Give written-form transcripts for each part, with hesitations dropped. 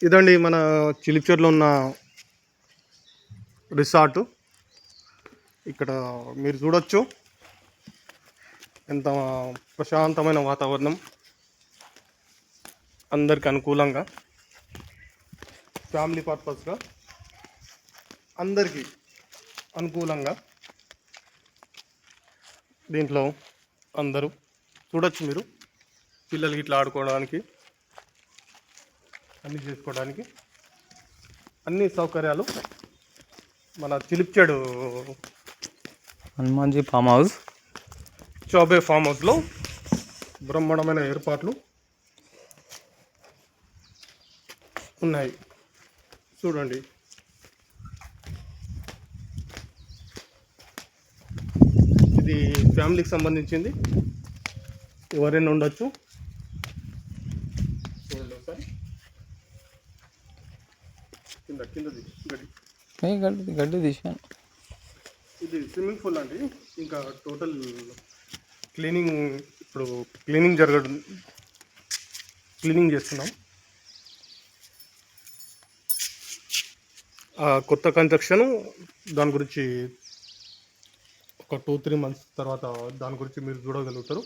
ఇదండి మన చిలిపిచర్లో ఉన్న రిసార్టు. ఇక్కడ మీరు చూడొచ్చు ఎంత ప్రశాంతమైన వాతావరణం, అందరికి అనుకూలంగా, ఫ్యామిలీ పర్పస్గా అందరికీ అనుకూలంగా దీంట్లో అందరూ చూడొచ్చు. మీరు పిల్లలకి ఇట్లా ఆడుకోవడానికి, అన్నీ చేసుకోవడానికి అన్ని సౌకర్యాలు మన Chilipichedu Hanumanji farm house, Choubey farm హౌస్లో బ్రహ్మాండమైన ఏర్పాట్లు ఉన్నాయి. చూడండి, ఇది ఫ్యామిలీకి సంబంధించింది, ఎవరైనా ఉండొచ్చు. చూడండి ఒకసారి కిందది గడ్డి తీసాను. ఇది స్విమ్మింగ్ పూల్ అండి. ఇంకా టోటల్ క్లీనింగ్, ఇప్పుడు క్లీనింగ్ చేస్తున్నాం. కొత్త కన్స్ట్రక్షన్, దాని గురించి ఒక 2-3 months తర్వాత దాని గురించి మీరు చూడగలుగుతారు.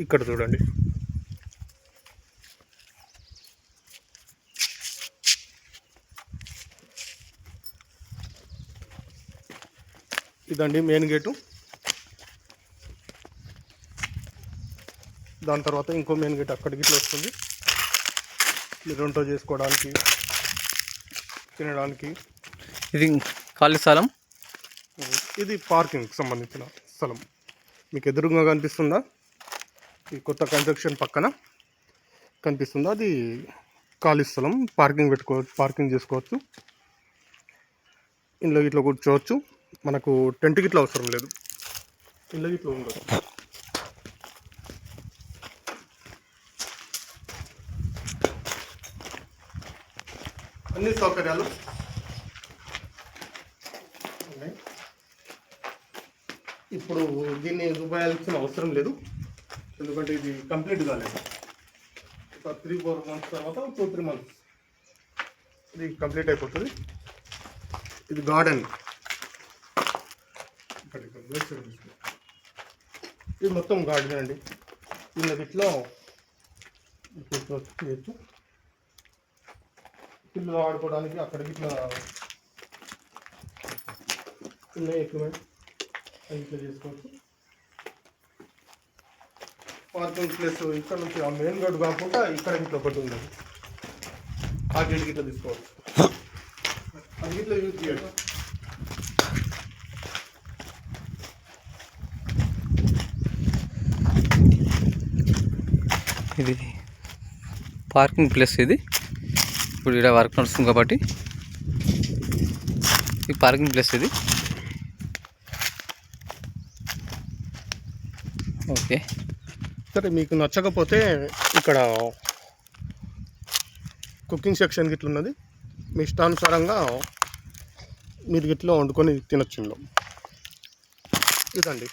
ఇక్కడ చూడండి, ఇదండి మెయిన్ గేటు. దాని తర్వాత ఇంకో మెయిన్ గేట్ అక్కడికి ఇట్లా వస్తుంది. మీరు వంట చేసుకోవడానికి, తినడానికి. ఇది ఖాళీ స్థలం, ఇది పార్కింగ్కి సంబంధించిన స్థలం. మీకు ఎదురుగా కనిపిస్తుందా? ఈ కొత్త కన్స్ట్రక్షన్ పక్కన కనిపిస్తుందా? అది ఖాళీ స్థలం, పార్కింగ్ చేసుకోవచ్చు. ఇంట్లో ఇట్లా కూర్చోవచ్చు. మనకు టెంట్ గిట్లా అవసరం లేదు, ఇళ్ళ ఇట్లా ఉండదు. అన్ని సౌకర్యాలు ఉన్నాయి. ఇప్పుడు దీన్ని రూపాయాల్సిన అవసరం లేదు, ఎందుకంటే ఇది కంప్లీట్ కాలేదు. ఒక 3-4 months తర్వాత 2-3 months ఇది కంప్లీట్ అయిపోతుంది. ఇది గార్డెన్, ఇది మొత్తం గార్డెన్ అండి. ఇట్లా చేయొచ్చు. పిల్లలు ఆడుకోవడానికి అక్కడికి ఇట్లా చిన్న ఎక్విప్మెంట్ అది ఇట్లా చేసుకోవచ్చు. పార్కింగ్ ప్లేస్ ఇక్కడ నుంచి ఆ మెయిన్ రోడ్ కాకుండా ఇక్కడ ఇట్లా ఒకటి ఉంది, ఆ గేట్కి ఇట్లా తీసుకోవచ్చు. అది ఇట్లా యూజ్ చేయొచ్చు. ఇది పార్కింగ్ ప్లేస్. ఇది ఇప్పుడు ఇక్కడ వర్క్ నడుస్తుంది కాబట్టి ఈ పార్కింగ్ ప్లేస్ ఇది. ఓకే, సరే, మీకు నచ్చకపోతే ఇక్కడ కుకింగ్ సెక్షన్ గిట్ల ఉన్నది. మీ ఇష్టానుసారంగా మీరు గిట్లా వండుకొని తినొచ్చు. ఇదండి.